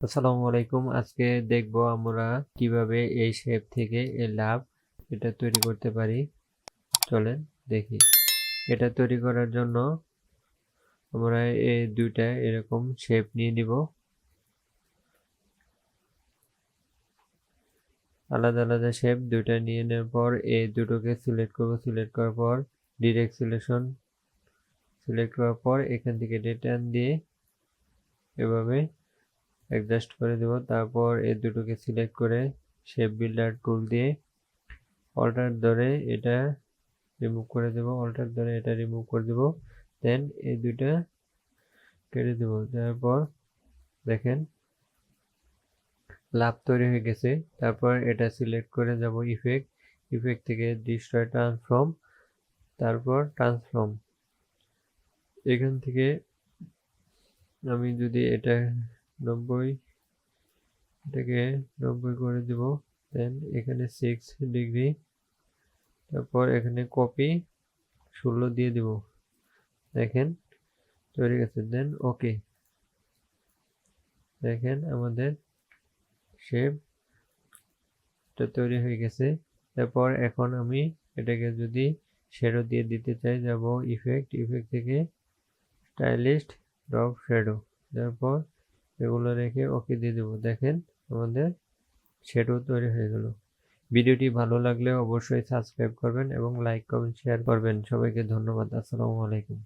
আসসালামু আলাইকুম। আজকে দেখব আমরা কিভাবে এই শেপ থেকে এই লাভ এটা তৈরি করতে পারি। চলেন দেখি। এটা তৈরি করার জন্য আমরা এই দুইটা এরকম শেপ নিয়ে নিব। আলাদা আলাদা শেপ দুইটা নিয়ে নেওয়ার পর এই দুটোকে সিলেক্ট করব। সিলেক্ট করার পর ডিরেক্ট সিলেকশন সিলেক্ট করার পর এখান থেকে টান দিয়ে এভাবে অ্যাডজাস্ট করে দেব। তারপর এই দুটোকে সিলেক্ট করে শেপ বিল্ডার টুল দিয়ে অল্টার ধরে এটা রিমুভ করে দেব। অল্টার ধরে এটা রিমুভ করে দেব। দেন এই দুইটা কেটে দেব। তারপর দেখেন লাভ তৈরি হয়ে গেছে। তারপর এটা সিলেক্ট করে যাব ইফেক্ট। ইফেক্ট থেকে ডিস্ট্রয় ট্রান্সফর্ম, তারপর ট্রান্সফর্ম। এখান থেকে আমি যদি এটা 90 এটাকে 90 করে দেব। দেন এখানে 6 ডিগ্রি, তারপর এখানে কপি 16 দিয়ে দেব। দেখেন তৈরি গেছে। দেন ওকে। দেখেন আমাদের শেপটা তৈরি হয়ে গেছে। তারপর এখন আমি এটাকে যদি শ্যাডো দিয়ে দিতে চাই, যাব ইফেক্ট থেকে স্টাইলিস্ট ড্রপ শ্যাডো, তারপর এগুলো রেখে ওকে দিয়ে দেবো। দেখেন আমাদের শ্যাডো তৈরি হয়ে গেল। ভিডিওটি ভালো লাগলে অবশ্যই সাবস্ক্রাইব করবেন এবং লাইক কমেন্ট শেয়ার করবেন। সবাইকে ধন্যবাদ। আসসালামু আলাইকুম।